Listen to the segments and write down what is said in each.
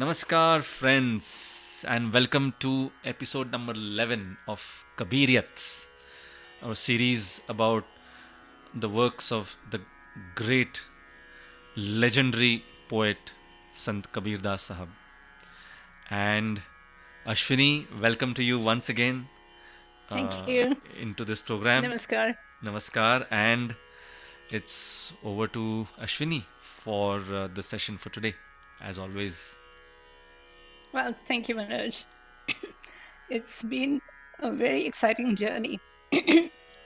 Namaskar, friends, and welcome to episode number 11 of Kabiriyat, our series about the works of the great, legendary poet Sant Kabir Das Sahab. And Ashwini, welcome to you once again Thank uh, you. into this program. Namaskar. Namaskar, and it's over to Ashwini for the session for today, as always. Well, thank you, Manoj. It's been a very exciting journey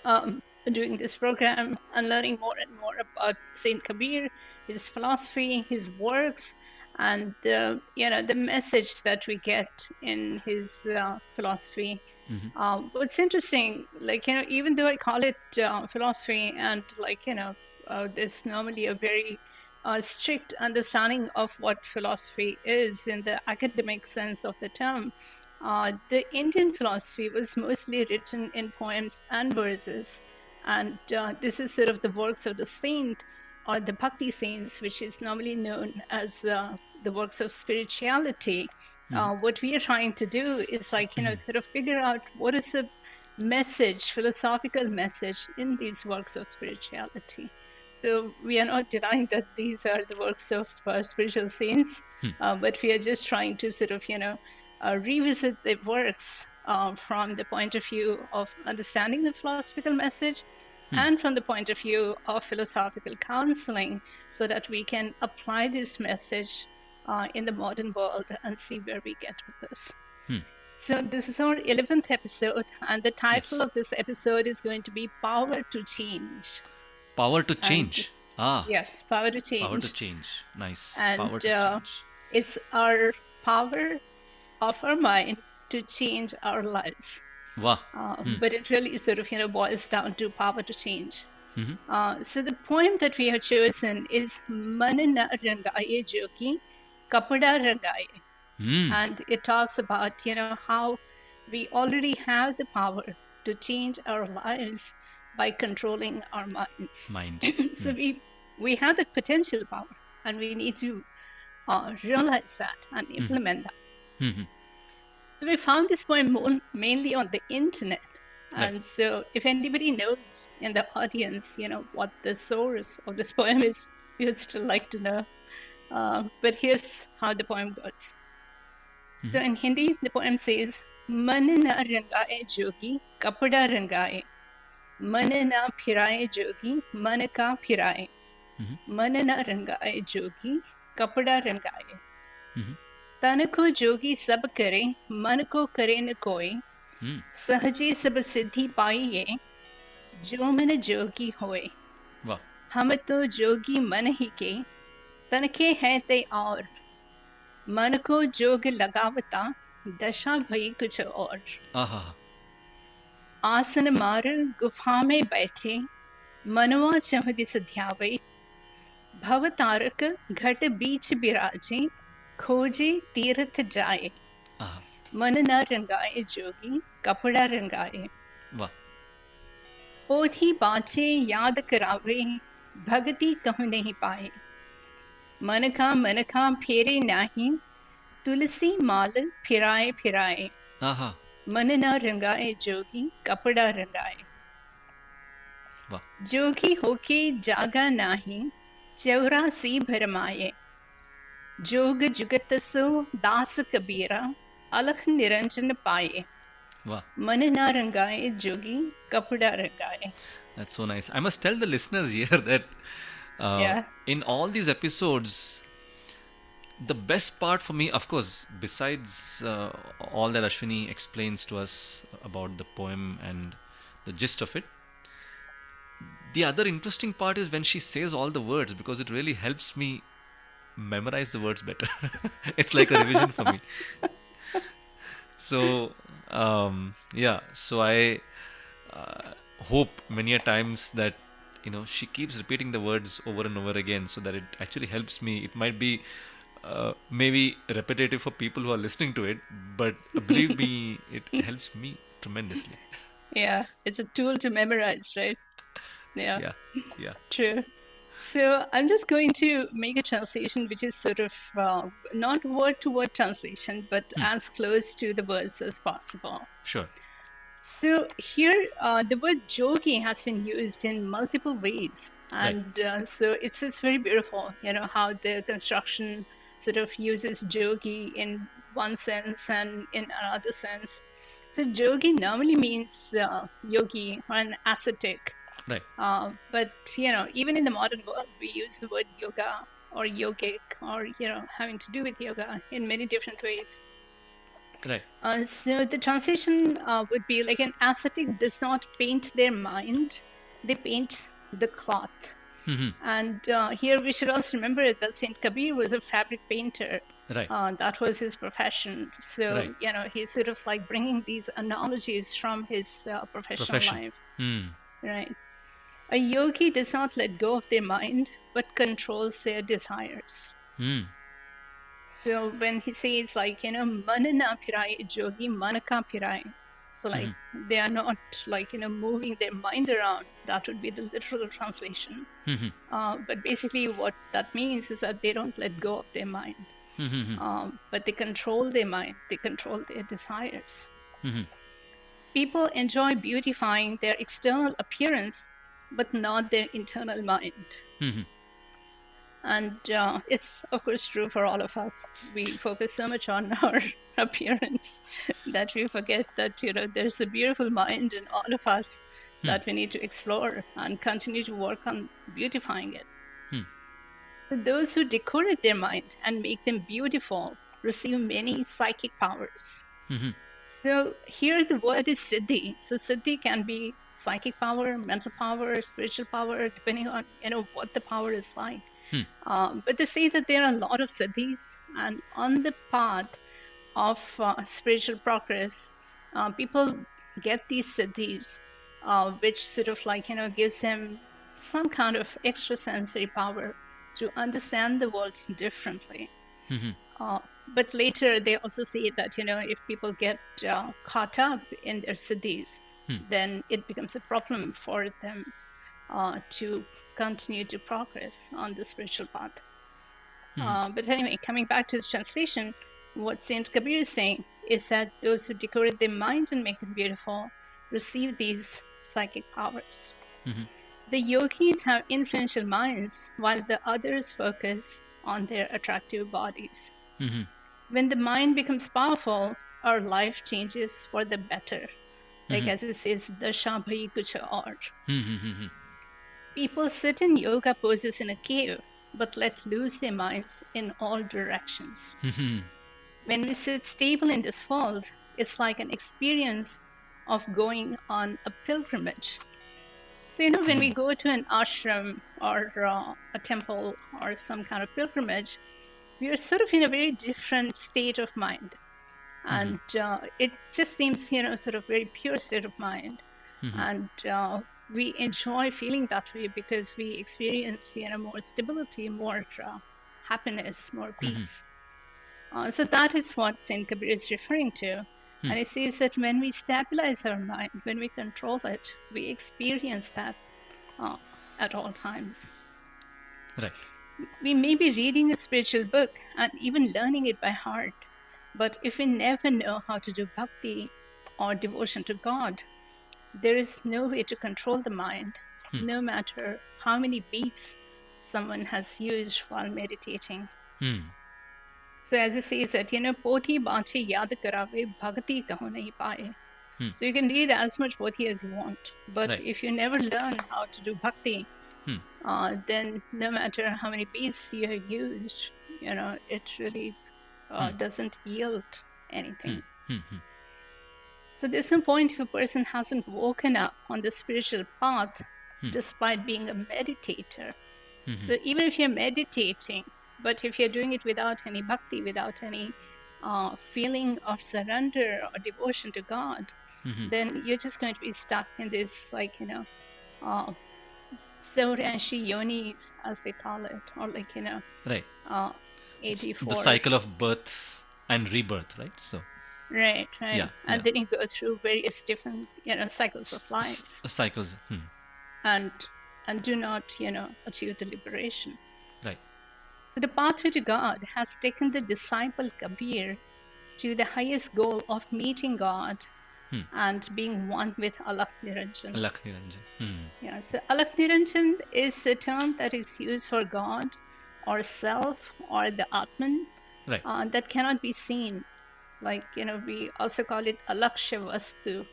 um, doing this program and learning more and more about Saint Kabir, his philosophy, his works, and the message that we get in his philosophy. What's interesting, even though I call it philosophy, and there's normally a very strict understanding of what philosophy is in the academic sense of the term. The Indian philosophy was mostly written in poems and verses, and this is sort of the works of the saint or the bhakti saints, which is normally known as the works of spirituality. What we are trying to do is sort of figure out what is the message, philosophical message in these works of spirituality. So we are not denying that these are the works of spiritual saints, but we are just trying to sort of, revisit the works from the point of view of understanding the philosophical message and from the point of view of philosophical counseling so that we can apply this message in the modern world and see where we get with this. So this is our 11th episode, and the title Yes. of this episode is going to be Power to Change. Power to And change. Ah, yes, power to power to change. change. Nice. Power And to change. it's our power of our mind to change our lives. Wow. But it really sort of, boils down to power to change. So the poem that we have chosen is Man na rangaye joki kapada rangaye. And it talks about, how we already have the power to change our lives by controlling our minds. Mind. So we have the potential power, and we need to realize that and implement that. So we found this poem mainly on the internet. Right. And so if anybody knows in the audience, what the source of this poem is, we would still like to know. But here's how the poem goes. So in Hindi, the poem says, Man na rangaye jogi, kapada rangaye. Man na phiraye jogi, man ka phiraye. Man na rangaye jogi, kapada rangaye. तन को जोगी सब करे मन को करे न कोई सहजे सब सिद्धि पाइए जो मन जोगी होए Wow. हम तो जोगी मन ही के तन के हैं ते और मन को जोग लगावता दशा भई कुछ और Aha. आसन मार गुफा में बैठे मनवा चह दिस ध्यावे भव तारक घट बीच बिराजे खोजे तीर्थ जाए Aha. मन न रंगाए जोगी कपड़ा रंगाए Wow. पोथी बाँचे याद करावे भगति कहु नहीं पाए मन का फेरे नाही तुलसी माल फिराए फिराए Aha. मन न रंगाए जोगी कपड़ा रंगाए Wow. जोगी होके जागा नाही चौरासी भरमाए जोग जुगत सो दास कबीरा अलख निरंजन पाए Wow. मन न रंगाए जोगी कपड़ा रंगाए. That's so nice. I must tell the listeners here that Yeah. in all these episodes, the best part for me, of course, besides all that Ashwini explains to us about the poem and the gist of it, the other interesting part is when she says all the words because it really helps me memorize the words better. It's like a revision for me. So, so I hope many a times that she keeps repeating the words over and over again so that it actually helps me. It might be maybe repetitive for people who are listening to it, but believe me, it helps me tremendously. Yeah, it's a tool to memorize, right? Yeah, Yeah, yeah. true. So I'm just going to make a translation which is sort of not word to word translation, but as close to the words as possible. Sure. So here, the word yogi has been used in multiple ways. Right. And so it's very beautiful, how the construction sort of uses yogi in one sense and in another sense. So yogi normally means yogi or an ascetic. Right. But, even in the modern world, we use the word yoga or yogic or, having to do with yoga in many different ways. Right. So the translation would be like an ascetic does not paint their mind, they paint the cloth. And here we should also remember that Saint Kabir was a fabric painter. Right. That was his profession. So, Right. he's sort of like bringing these analogies from his professional Profession. life. Hmm. Right. A yogi does not let go of their mind, but controls their desires. Hmm. So when he says like, manana pirai yogi manaka pirai. So like they are not like, moving their mind around. That would be the literal translation. But basically what that means is that they don't let go of their mind. But they control their mind. They control their desires. People enjoy beautifying their external appearance, but not their internal mind. And it's, of course, true for all of us. We focus so much on our appearance that we forget that, there's a beautiful mind in all of us that we need to explore and continue to work on beautifying it. So those who decorate their mind and make them beautiful receive many psychic powers. So here the word is Siddhi. So Siddhi can be psychic power, mental power, spiritual power, depending on, what the power is like. But they say that there are a lot of siddhis, and on the path of spiritual progress, people get these siddhis, which sort of like, gives them some kind of extrasensory power to understand the world differently. But later they also say that, if people get caught up in their siddhis, then it becomes a problem for them to continue to progress on the spiritual path. But anyway, coming back to the translation, what Saint Kabir is saying is that those who decorate their mind and make them beautiful receive these psychic powers. The yogis have influential minds, while the others focus on their attractive bodies. When the mind becomes powerful, our life changes for the better. Like as it says, dasha bhai kuch aur. People sit in yoga poses in a cave, but let loose their minds in all directions. When we sit stable in this world, it's like an experience of going on a pilgrimage. So, when we go to an ashram or a temple or some kind of pilgrimage, we are sort of in a very different state of mind. And it just seems, sort of very pure state of mind. And we enjoy feeling that way because we experience, more stability, more happiness, more peace. So that is what Saint Kabir is referring to. And it says that when we stabilize our mind, when we control it, we experience that at all times. Right. We may be reading a spiritual book and even learning it by heart, but if we never know how to do bhakti or devotion to God, there is no way to control the mind, no matter how many beats someone has used while meditating. So as it says that, Pothi Bache Yad Karave Bhakti Kaho Nahi Paaye. So you can read as much Pothi as you want, but if you never learn how to do bhakti, then no matter how many beats you have used, it really doesn't yield anything. So there's no point if a person hasn't woken up on the spiritual path despite being a meditator. So even if you're meditating, but if you're doing it without any bhakti, without any feeling of surrender or devotion to God, then you're just going to be stuck in this, like, Sauranshi yonis, as they call it, or like, Right. 84. The cycle of birth and rebirth, right? So. Right. Yeah. And then you go through various different, cycles of life. Cycles. And and do not, achieve the liberation. Right. So the pathway to God has taken the disciple Kabir to the highest goal of meeting God and being one with Alakh Niranjan. Lakh Niranjan. Yeah, so Alakh Niranjan is a term that is used for God or self or the Atman Right. that cannot be seen. Like, we also call it Alaksha Vastu.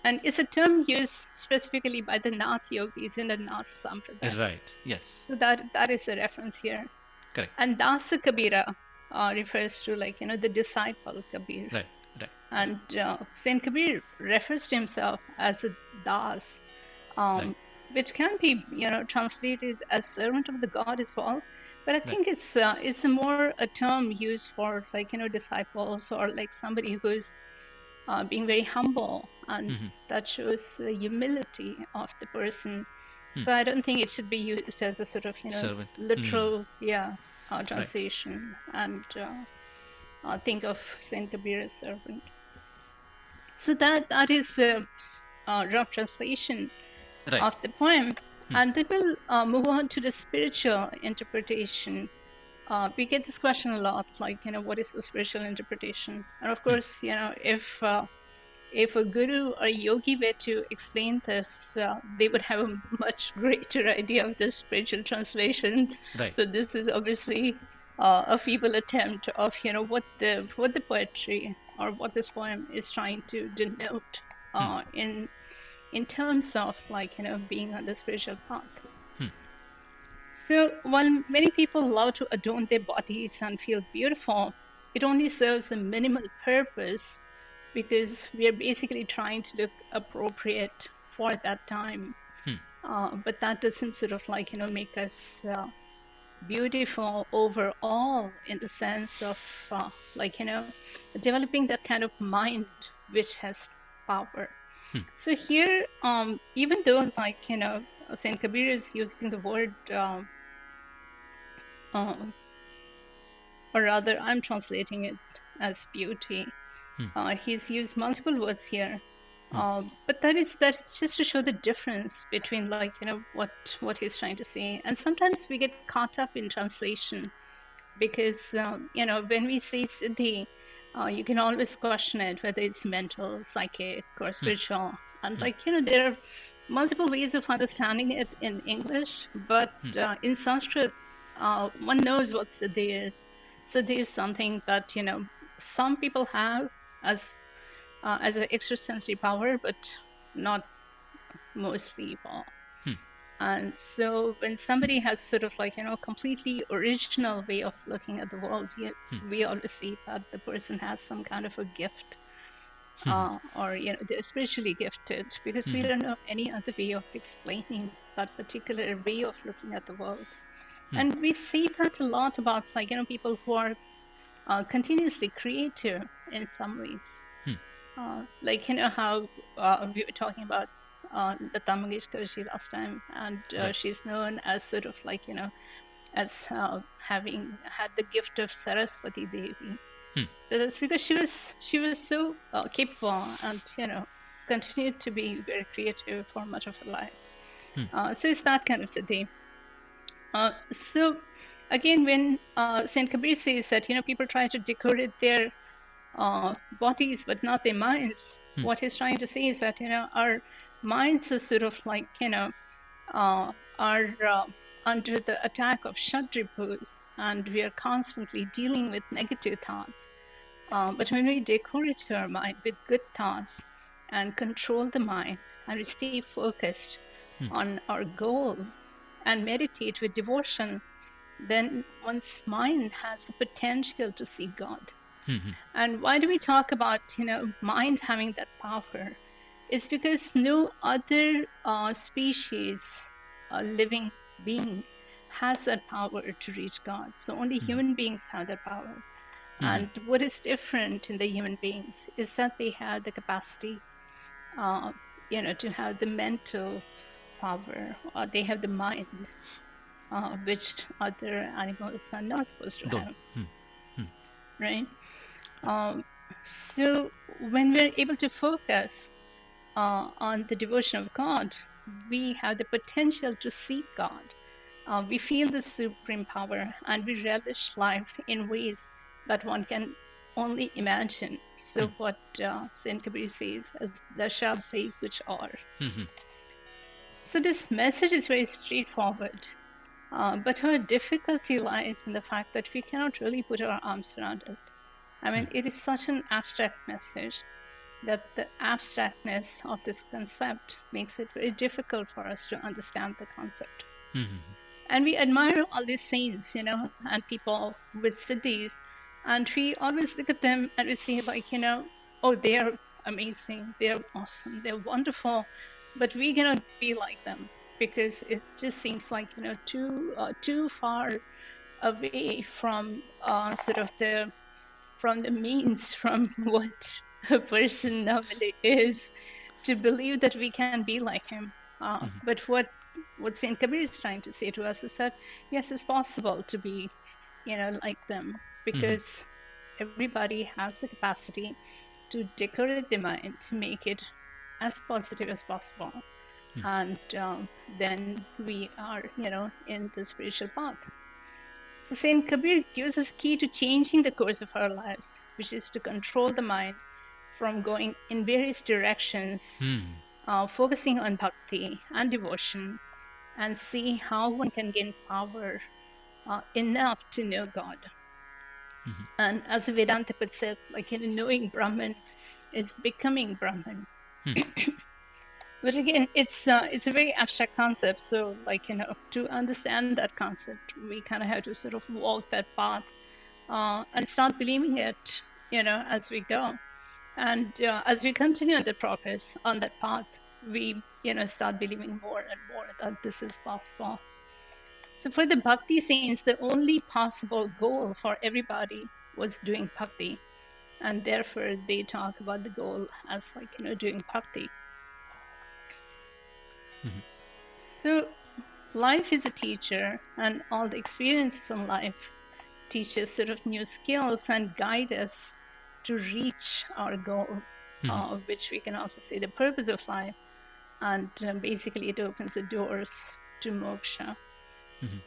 And it's a term used specifically by the Nath yogis in the Nath Sampradaya. Right. Yes. So that is the reference here. Correct. And Dasa Kabira refers to the disciple Kabir. Right. Right. And Saint Kabir refers to himself as a Das, Right. which can be translated as servant of the God as well. But I think it's more a term used for disciples or like somebody who's being very humble, and that shows the humility of the person. So I don't think it should be used as a sort of Servant. literal Right. translation and think of Saint Kabir as servant. So that is the rough translation Right. of the poem, and then we'll move on to the spiritual interpretation. We get this question a lot, like what is the spiritual interpretation? And of course, if a guru or yogi were to explain this, they would have a much greater idea of the spiritual translation. Right. So this is obviously a feeble attempt of what the poetry or what this poem is trying to denote in terms of being on the spiritual path. So while many people love to adorn their bodies and feel beautiful, it only serves a minimal purpose because we are basically trying to look appropriate for that time. But that doesn't sort of make us beautiful overall in the sense of developing that kind of mind which has power. So here, even though Saint Kabir is using the word or rather I'm translating it as beauty. He's used multiple words here, but that is just to show the difference between what he's trying to say. And sometimes we get caught up in translation because when we say Siddhi, you can always question it whether it's mental, psychic, or spiritual. And there are multiple ways of understanding it in English, but in Sanskrit, one knows what Siddhi is. Siddhi is something that some people have as an extrasensory power, but not most people. And so when somebody has sort of completely original way of looking at the world, we always see that the person has some kind of a gift, or they're spiritually gifted, because we don't know any other way of explaining that particular way of looking at the world. And we see that a lot about people who are continuously creative in some ways. How we were talking about Lata Mangeshkar ji last time, and she's known as sort of as having had the gift of Saraswati Devi. So that's because she was so capable and continued to be very creative for much of her life. So it's that kind of Siddhi. So again, when Saint Kabir says that people try to decorate their bodies but not their minds, what he's trying to say is that our minds are sort of are under the attack of Shadripus, and we are constantly dealing with negative thoughts. But when we decorate our mind with good thoughts and control the mind, and we stay focused on our goal and meditate with devotion, then one's mind has the potential to see God. And why do we talk about mind having that power? It's because no other species, living being, has that power to reach God. So only human beings have that power. And what is different in the human beings is that they have the capacity, to have the mental power, or they have the mind, which other animals are not supposed to have. Right? So when we're able to focus on the devotion of God, we have the potential to seek God. We feel the supreme power and we relish life in ways that one can only imagine. So, what Saint Kabir says, as Dasha bhai kuch aur. So, this message is very straightforward. But our difficulty lies in the fact that we cannot really put our arms around it. I mean, it is such an abstract message that the abstractness of this concept makes it very difficult for us to understand the concept. And we admire all these saints, and people with siddhis, and we always look at them and we say, like, oh, they are amazing, they're awesome, they're wonderful, but we cannot be like them because it just seems like too far away from sort of from the means from what a person normally is to believe that we can be like him. But what Saint Kabir is trying to say to us is that yes, it's possible to be, like them, because everybody has the capacity to decorate the mind to make it as positive as possible, and then we are, in the spiritual path. So Saint Kabir gives us a key to changing the course of our lives, which is to control the mind from going in various directions, focusing on bhakti and devotion, and see how one can gain power enough to know God. And as Vedanta puts it, like, knowing Brahman is becoming Brahman. But again, it's a very abstract concept. So, like, to understand that concept, we kind of have to sort of walk that path and start believing it, as we go. And as we continue on the progress on that path, we, start believing more and more that this is possible. So for the bhakti saints, the only possible goal for everybody was doing bhakti. And therefore, they talk about the goal as, like, doing bhakti. So life is a teacher, and all the experiences in life teach us sort of new skills and guide us to reach our goal, which we can also say the purpose of life. And basically, it opens the doors to moksha.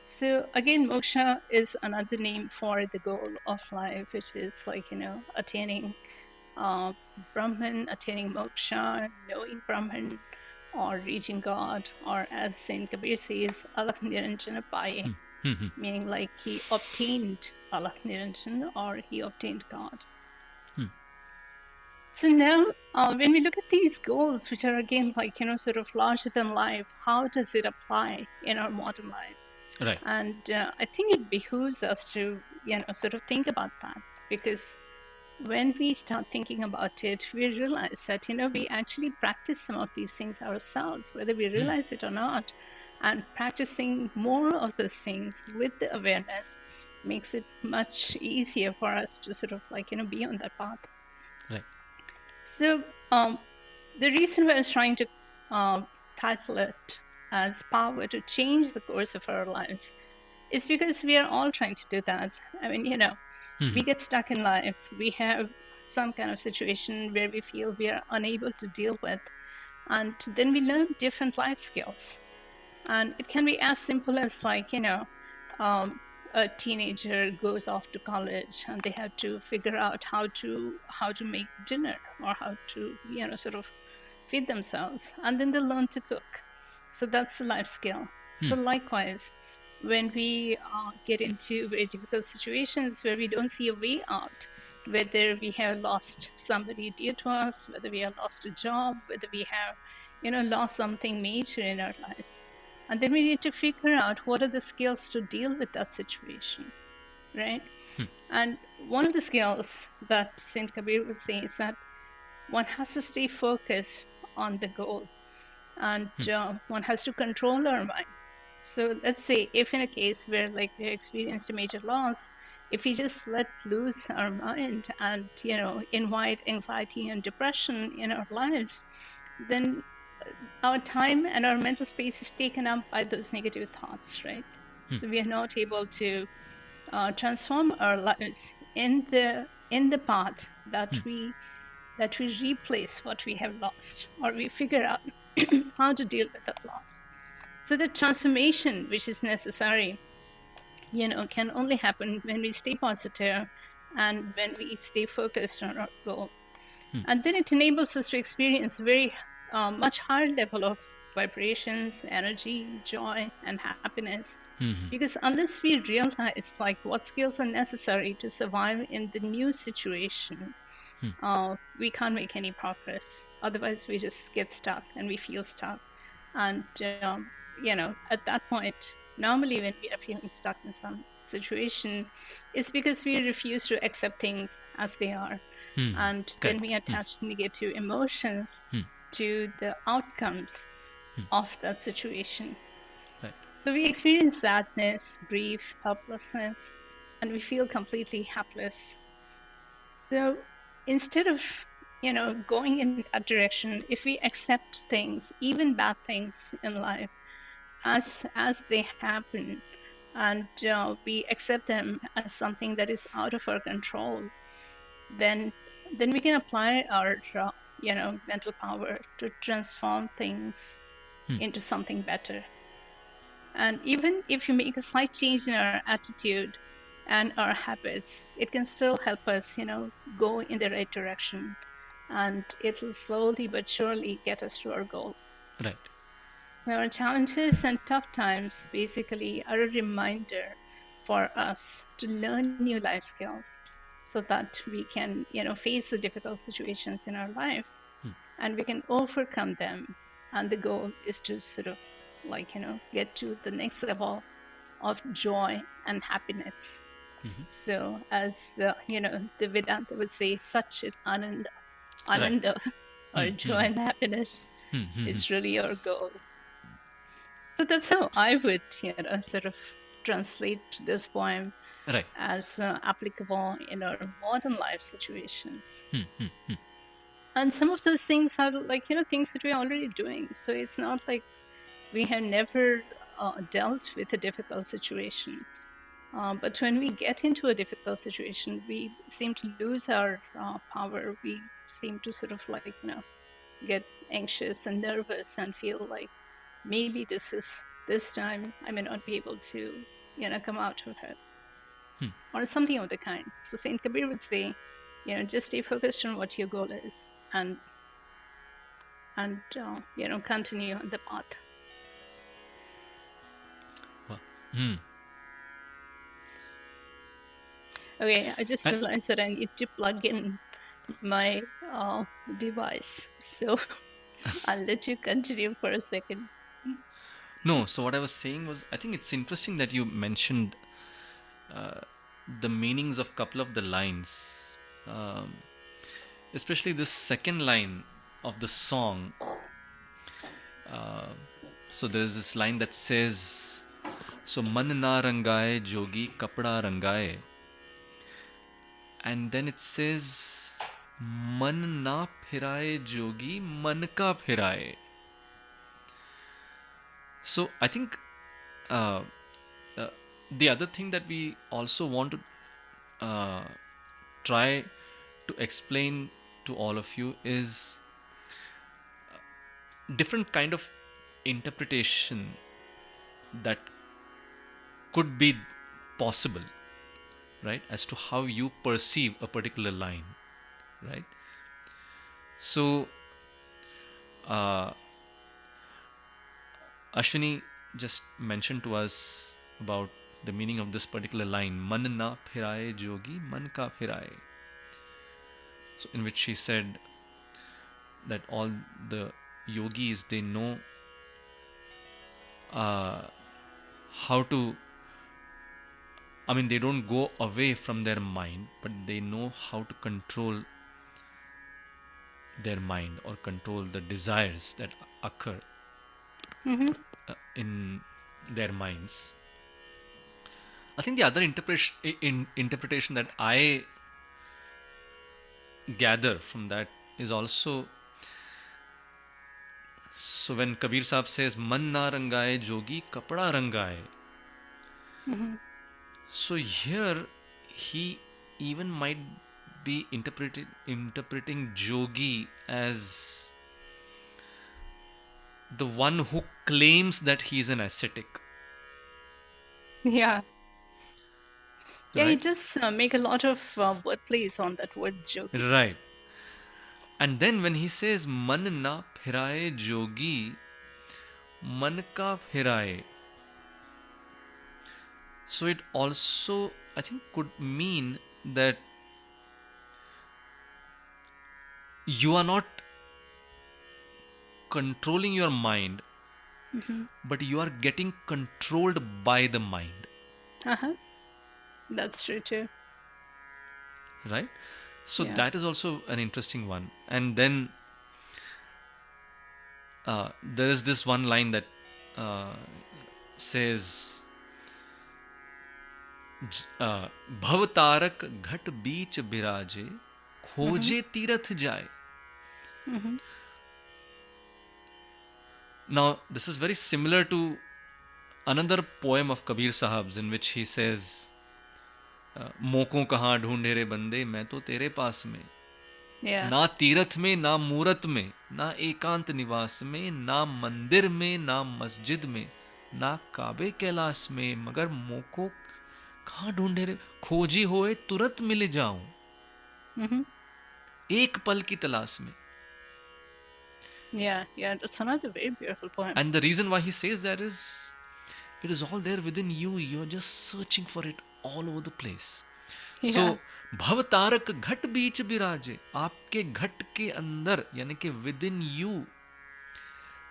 So again, moksha is another name for the goal of life, which is, like, attaining Brahman, attaining moksha, knowing Brahman, or reaching God, or as Saint Kabir says, Alakh Niranjana Paye, meaning like he obtained Alakh Niranjan, or he obtained God. So now, when we look at these goals, which are again, like, sort of larger than life, how does it apply in our modern life? Right. And I think it behooves us to, sort of think about that, because when we start thinking about it, we realize that, we actually practice some of these things ourselves, whether we realize it or not. And practicing more of those things with the awareness makes it much easier for us to sort of, like, be on that path. Right. So the reason why I was trying to title it as power to change the course of our lives is because we are all trying to do that. I mean, we get stuck in life. We have some kind of situation where we feel we are unable to deal with. And then we learn different life skills. And it can be as simple as, like, a teenager goes off to college and they have to figure out how to make dinner, or how to, sort of feed themselves. And then they learn to cook. So that's a life skill. So likewise, when we get into very difficult situations where we don't see a way out, whether we have lost somebody dear to us, whether we have lost a job, whether we have, lost something major in our lives, and then we need to figure out what are the skills to deal with that situation, right? And one of the skills that Saint Kabir would say is that one has to stay focused on the goal, and one has to control our mind. So let's say if in a case where, like, we experienced a major loss, if we just let loose our mind and, invite anxiety and depression in our lives, then our time and our mental space is taken up by those negative thoughts, right? So we are not able to transform our lives in the path that we replace what we have lost, or we figure out how to deal with that loss. So the transformation which is necessary, can only happen when we stay positive and when we stay focused on our goal. And then it enables us to experience very much higher level of vibrations, energy, joy, and happiness. Because unless we realize like what skills are necessary to survive in the new situation, we can't make any progress. Otherwise, we just get stuck and we feel stuck. And at that point, normally when we are feeling stuck in some situation, it's because we refuse to accept things as they are, and then Correct. we attach negative emotions to the outcomes of that situation. Right. So we experience sadness, grief, helplessness, and we feel completely helpless. So instead of, going in that direction, if we accept things, even bad things in life, as they happen, and we accept them as something that is out of our control, then we can apply our mental power to transform things into something better. And even if you make a slight change in our attitude and our habits, it can still help us, go in the right direction. And it'll slowly but surely get us to our goal. Right. So our challenges and tough times basically are a reminder for us to learn new life skills so that we can, face the difficult situations in our life and we can overcome them. And the goal is to sort of like, get to the next level of joy and happiness. So as the Vedanta would say, Satchit Ananda, Right. Ananda, or joy and happiness is really your goal. So that's how I would, sort of translate this poem Right. as applicable in our modern life situations. And some of those things are like, things that we're already doing. So it's not like we have never dealt with a difficult situation. But when we get into a difficult situation, we seem to lose our power. We seem to sort of like, get anxious and nervous and feel like maybe this time I may not be able to, come out of it or something of the kind. So Saint Kabir would say, just stay focused on what your goal is and continue on the path. Wow. Okay, I just And realized that I need to plug in my device. So I'll let you continue for a second. no, so what I was saying was, I think it's interesting that you mentioned the meanings of couple of the lines, um, especially this second line of the song. So there's this line that says, "So man na rangaye jogi kapda rangaye," and then it says, "Man na phiraye jogi man ka phiraye." So I think uh, uh, the other thing that we also want to uh, try to explain to all of you is different kind of interpretation that could be possible, right, as to how you perceive a particular line, right? So uh, Ashwini just mentioned to us about the meaning of this particular line, "Man na phiraye jogi man ka phiraye," so in which she said that all the yogis, they know uh, how to, I mean, they don't go away from their mind, but they know how to control their mind or control the desires that occur Mm-hmm. in their minds. I think the other interpretation that I gather from that is also, so when Kabir Sahib says, "Man na rangaye jogi kapda rangaye," Mm-hmm. so here he even might be interpreting jogi as the one who claims that he is an ascetic, Yeah. Yeah, you right? just make a lot of wordplays on that word jogi. Right. And then when he says man na phiraye jogi, man ka phiraye, so it also, I think, could mean that you are not controlling your mind, Hmm. but you are getting controlled by the mind, Uh-huh. That's true too. right? So Yeah. that is also an interesting one. And then there is this one line that uh, says, भव तारक घट बीच बिराजे, Hmm. खोजे तीरथ जाए. Hmm. Now, this is very similar to another poem of Kabir Sahab's in which he says, मोको कहाँ ढूंढे रे बंदे, मैं तो तेरे पास में. Yeah. ना तीरथ में, ना मूरत में, ना एकांत निवास में, ना मंदिर में, ना मस्जिद में, ना काबे कैलाश में, मगर मोको कहाँ ढूंढे रे, खोजी होए तुरंत मिल जाऊं, Hmm. एक पल की तलाश में. Yeah. Yeah. That's another very beautiful poem. And the reason why he says that is, it is all there within you. You're just searching for it all over the place. Yeah. So, भव तारक घट बीच बिराजे, आपके घट के अंदर, यानी कि with in you,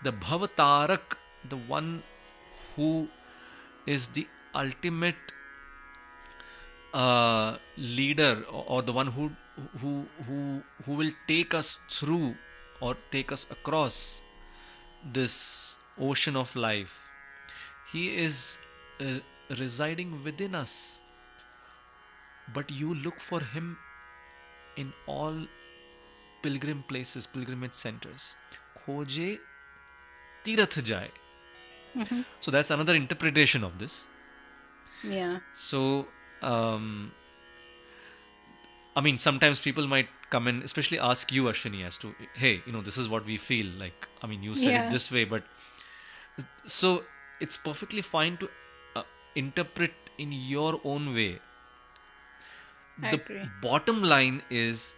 the Bhavatarak, the one who is the ultimate leader, or the one who will take us through or take us across this ocean of life. He is uh, residing within us, but you look for him in all pilgrim places, pilgrimage centers. खोजे तीरथ जाए. Hmm. So that's another interpretation of this. Yeah. So, I mean, sometimes people might come and especially ask you, Ashwini, as to, hey, this is what we feel like. I mean, you said it Yeah. this way, but so it's perfectly fine to interpret in your own way. I The agree. bottom line is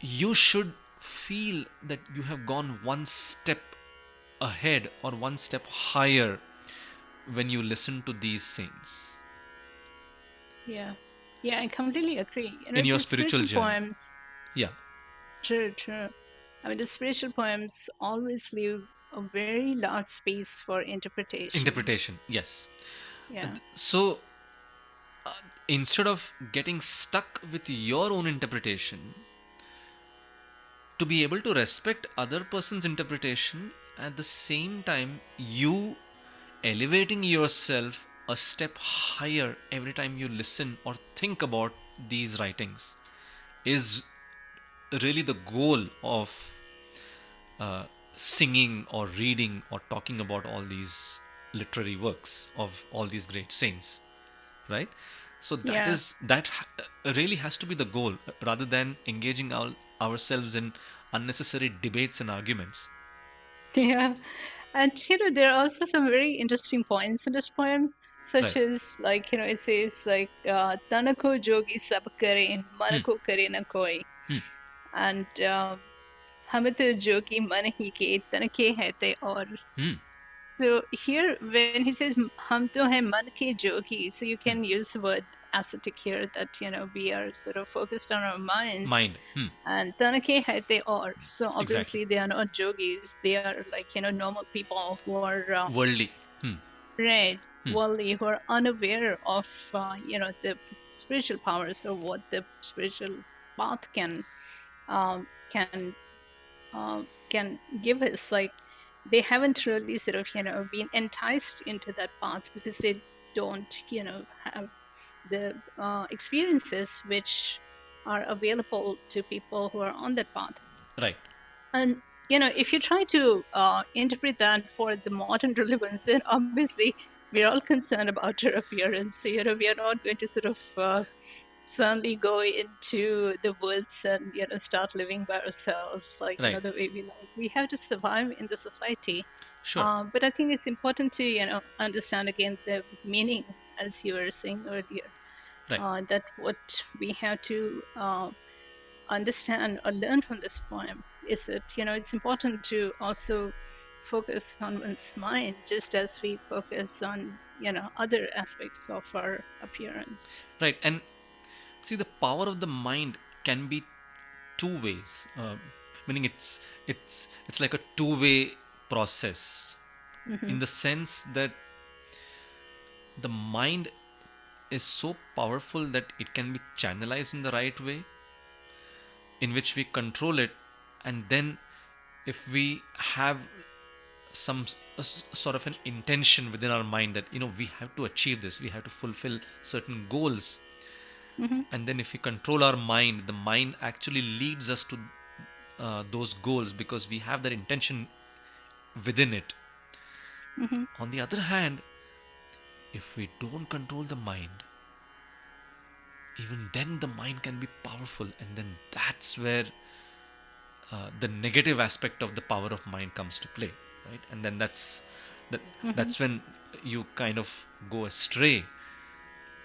you should feel that you have gone one step ahead or one step higher when you listen to these saints Yeah. Yeah. I completely agree. in your The spiritual spiritual journey. poems. Yeah, True. True. I mean, the spiritual poems always leave a very large space for interpretation. interpretation, yes. Yeah. So instead of getting stuck with your own interpretation, to be able to respect other person's interpretation, at the same time you elevating yourself a step higher every time you listen or think about these writings, is really the goal of singing or reading or talking about all these literary works of all these great saints, right? So Yeah. that really has to be the goal, rather than engaging ourselves in unnecessary debates and arguments. Yeah. And there are also some very interesting points in this poem, such Right. as it says like Tanako jogi sab kare, Hmm. manako kare na koi. Hmm. And हम तो जोगी मन ही के तन के है ते और. Hmm. So here, when he says "hum to hai man ke jogi," so you Hmm. can use the word ascetic here, that we are sort of focused on our minds. Mind. Hmm. And "tana ke hai te or," so Exactly. obviously they are not yogis; they are like normal people who are Worldly. Hmm. right, Hmm. worldly, who are unaware of the spiritual powers or what the spiritual path um, can can give us. Like, they haven't really sort of been enticed into that path because they don't have the experiences which are available to people who are on that path. Right. And if you try to interpret that for the modern relevance, then obviously we're all concerned about our appearance. So we are not going to sort of suddenly go into the woods and start living by ourselves, like Right. the way we like. We have to survive in the society. Sure. But I think it's important to understand again the meaning, as you were saying earlier, Right. that what we have to understand or learn from this poem is that it's important to also focus on one's mind, just as we focus on other aspects of our appearance. Right. And see, the power of the mind can be two ways. Meaning, it's like a two-way process, Hmm. in the sense that the mind is so powerful that it can be channelized in the right way, in which we control it, and then if we have some sort of an intention within our mind that we have to achieve this, we have to fulfill certain goals, Hmm. and then if we control our mind, the mind actually leads us to those goals because we have that intention within it. Hmm. On the other hand, if we don't control the mind, even then the mind can be powerful, and then that's where the negative aspect of the power of mind comes to play, right? And then that, Hmm. that's when you kind of go astray,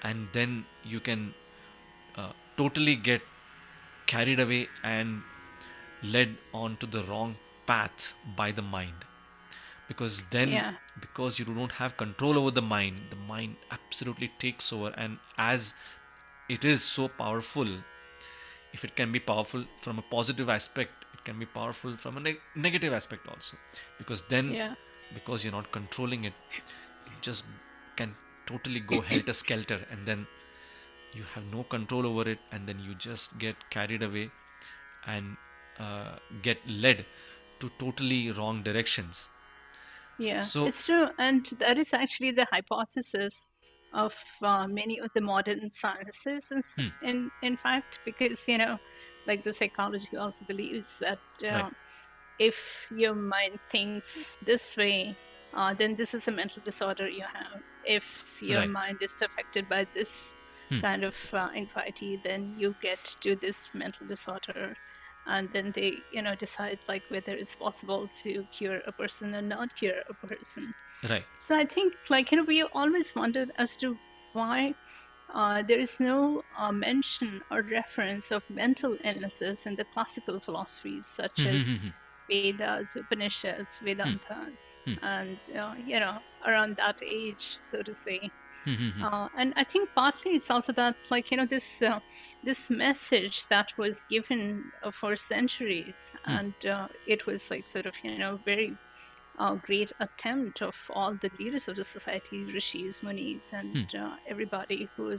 and then you can totally get carried away and led onto the wrong path by the mind, because then, Yeah. because you don't have control over the mind absolutely takes over. And as it is so powerful, if it can be powerful from a positive aspect, it can be powerful from a negative aspect also, because then, Yeah. because you're not controlling it, it just can totally go helter skelter, and then you have no control over it, and then you just get carried away and get led to totally wrong directions. Yeah, So, it's true. And that is actually the hypothesis of many of the modern sciences. In fact, because, like the psychology also believes that right, if your mind thinks this way, then this is a mental disorder you have. If your right, mind is affected by this kind of anxiety, then you get to this mental disorder. And then they, decide like whether it's possible to cure a person or not cure a person. right. So I think, like, we always wondered as to why there is no mention or reference of mental illnesses in the classical philosophies such as Vedas, Upanishads, Vedantas, and around that age, so to say. And I think partly it's also that, like, this message that was given for centuries, and it was like sort of very great attempt of all the leaders of the society, rishis, munis, and everybody who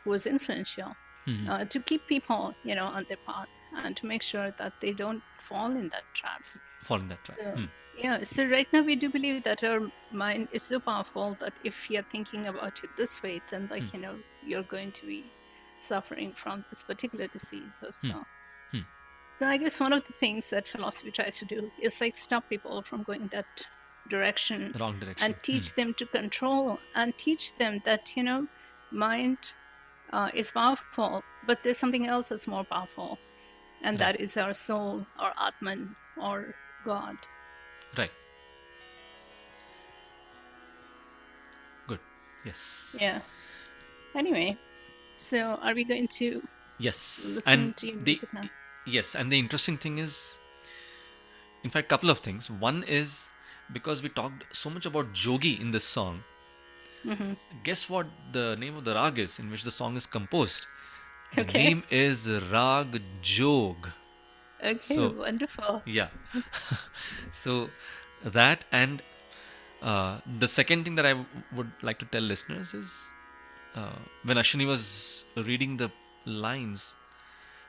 was influential, to keep people, on their path and to make sure that they don't fall in that trap. Fall in that trap. So, yeah, so right now we do believe that our mind is so powerful that if you're thinking about it this way, then, like, you're going to be suffering from this particular disease or so. So I guess one of the things that philosophy tries to do is like stop people from going that direction Wrong direction. and teach them to control and teach them that, mind is powerful, but there's something else that's more powerful, and Right, that is our soul or Atman or God. right. Good. Yes. Yeah. Anyway, so are we going to Yes. And listen to your the music now? yes, and the interesting thing is, in fact, couple of things. One is, because we talked so much about Jogi in this song, Hmm. guess what the name of the rag is in which the song is composed? The Okay. name is Rag Jog. Okay, So, wonderful. yeah. So, that, and the second thing that I would like to tell listeners is, when Ashwini was reading the lines,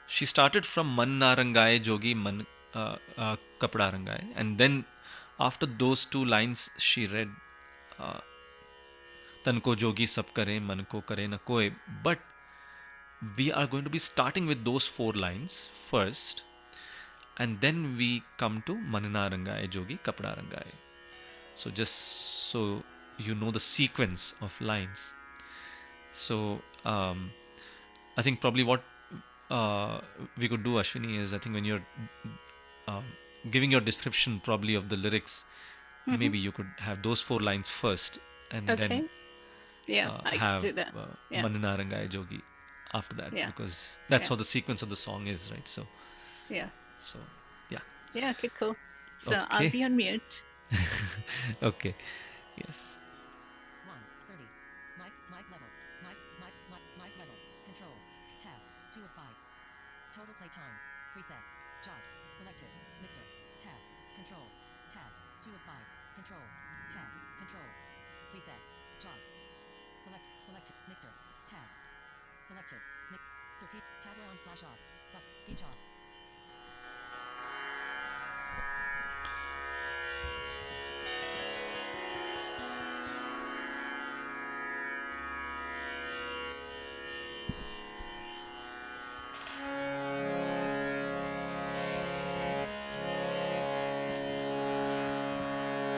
she started from Man Narangaye Jogi Man Kapda Rangaye, and then after those two lines, she read Tan ko jogi sab kare, man ko kare na koe. But we are going to be starting with those four lines first, and then we come to Manana Rangaye Jogi Kapda Rangaye. So just so you know the sequence of lines. So I think probably what we could do, Ashwini, is I think when you're uh, giving your description probably of the lyrics, Mm-hmm. maybe you could have those 4 lines first, and then Okay. Yeah, I could have do that. Yeah. Manna Rangai Jogi after that, Yeah. because that's Yeah. how the sequence of the song is, right? So, Yeah. so yeah, Yeah. Okay. Cool. So I'll okay, be on mute. okay, yes. 1:30. Mic level. Mic level. Controls. Tab. 2 of 5. Total play time. Presets. Jog. Selected. Mixer. Tab. Controls. Tab. 2 of 5. Controls. Tab. Controls. Presets. Jog. Selected. Mixer. Tab. Selected. Circuit. Tagger on slash off. Speech off.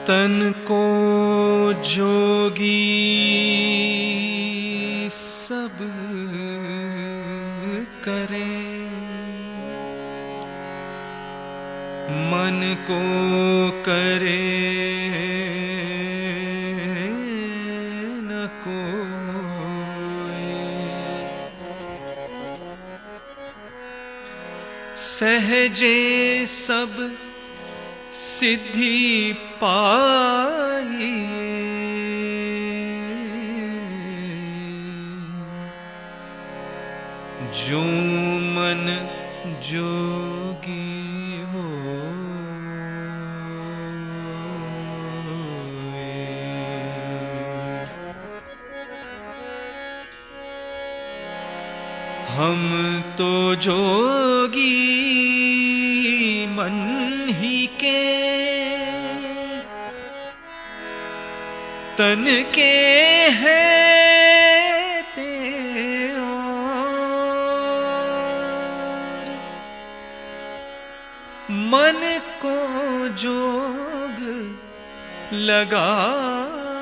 तन को जोगी सब करे, मन को करे न कोई, सहजे सब सिद्धि पाई, जो मन जोगी हो। हम तो जोगी मन ही के, तन के हैं ते और, मन को जोग लगावता,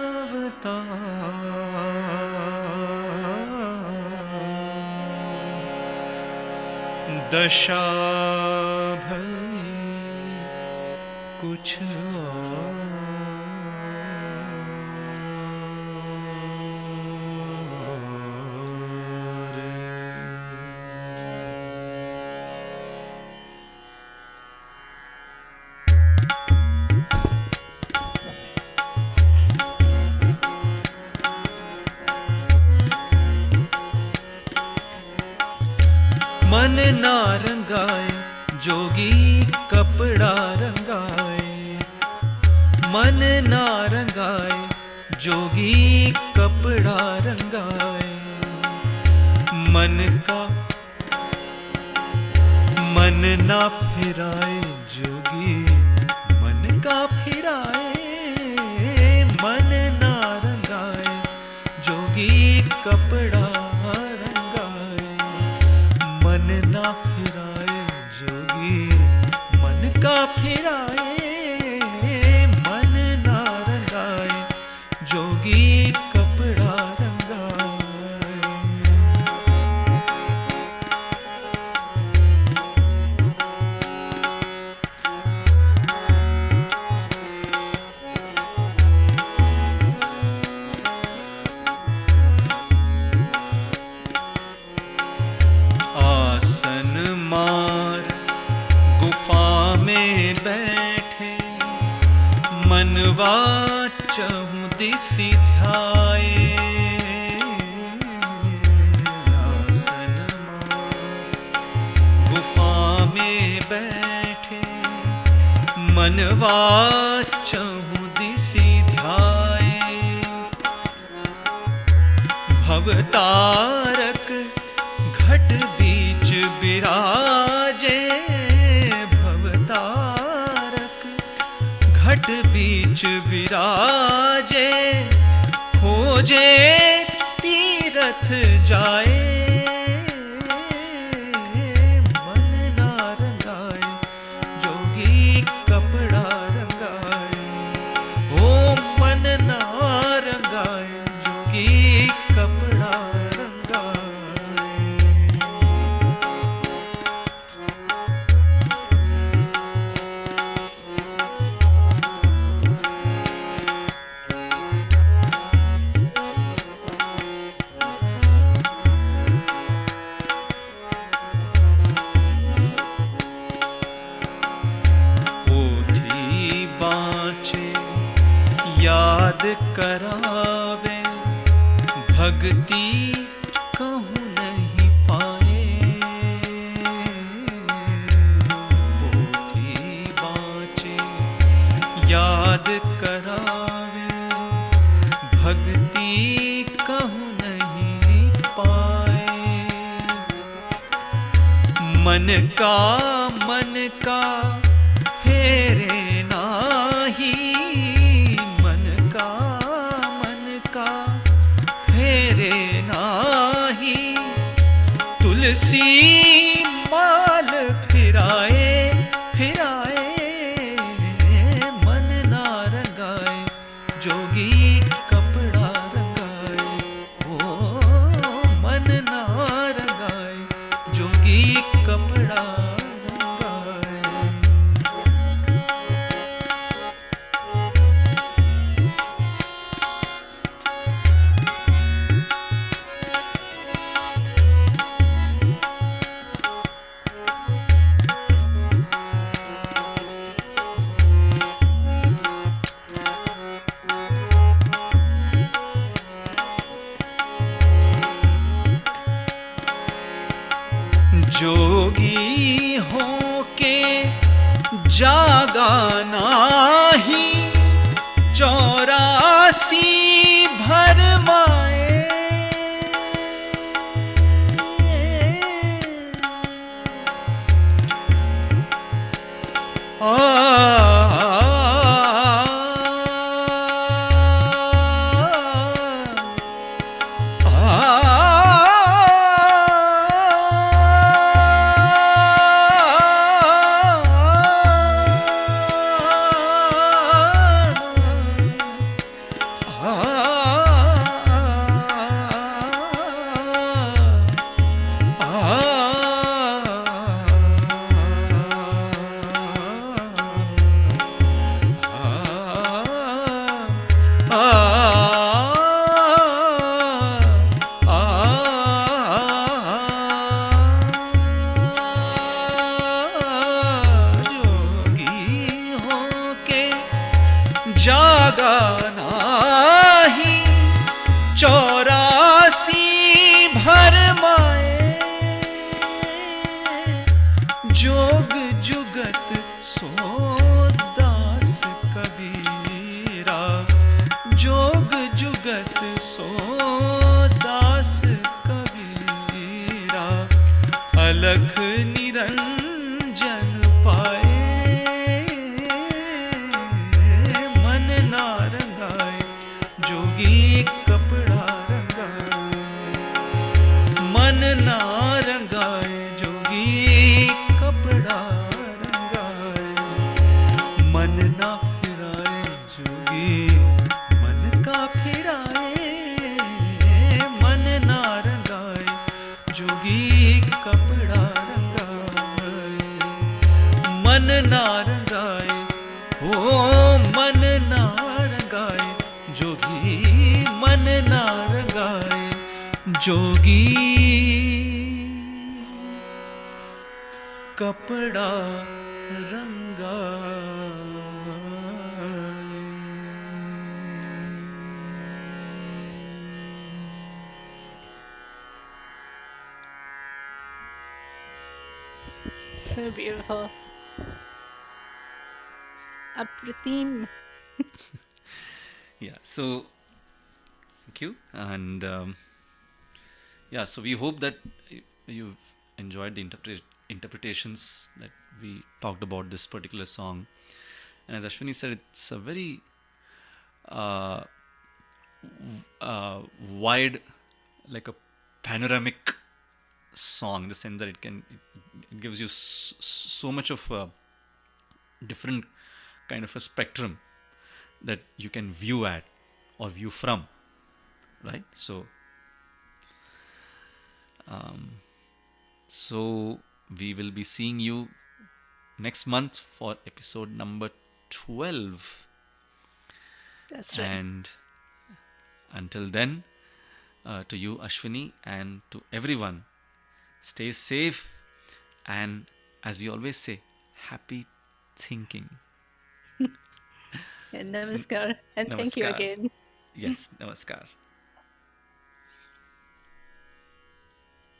दशा भई कुछ और। मन ना रंगाए जोगी कपड़ा रंगाए, मन ना रंगाए जोगी कपड़ा रंगाए, मन ना फिराए जोगी मन का फिराए, मन ना रंगाए जोगी कपड़ा रंगाए, मन ना फिराए जोगी मन का फिराए, मन ना रंगाए जोगी कपड़ा रंगाए। आसन मार गुफा में बैठे, मनवा चहुँ दिसि ध्याए, आसन मार गुफा में बैठे, मनवा चहुँ दिसि ध्याए, भवतारक घट बीच बिराजे, भवतारक घट बीच विराजे, खोजे तीरथ जाए, मन ना रंगाए जोगी कपड़ा रंगाए, ओ मन ना रंगाए जोगी कपड़ा रंगाए। भक्ति कहूँ नहीं पाए, पोथी बाँचे याद करावे, भक्ति कहूँ नहीं पाए। मन का फेरे नाही, मन का फेरे नाही, तुलसी माल फिराए फिराए, मन ना रंगाए जोगी कपड़ा रंगाए, ओ मन ना रंगाए जोगी कपड़ा रंगाए। जोगी हो के जागा नाही, 84 भरमाए, जागा नाही, 84 भरमाए, जोग जुगत सो दास कबीरा, जोग जुगत सो दास कबीरा, अलख निरंजन पाए, मन ना रंगाए जोगी कपड़ा रंगाए, मन ना रंगाए जोगी कपड़ा रंगाए, मन ना फिराए जोगी मन का फिराए, मन ना रंगाए जोगी कपड़ा रंगाए, मन ना रंगाए, हो मन ना रंगाए जोगी, मन ना रंगाए जोगी कपड़ा रंगाए। So beautiful. Apratim. Yeah, so thank you. And yeah, so we hope that you've enjoyed the interpretations that we talked about this particular song. And as Ashwini said, it's a very uh, wide, like a panoramic song, in the sense that it gives you so much of a different kind of a spectrum that you can view at or view from, right? So so we will be seeing you next month for episode number 12. That's right. And until then, to you, Ashwini, and to everyone, stay safe, and as we always say, happy thinking. And namaskar. And thank you Namaskar. again. Yes, namaskar.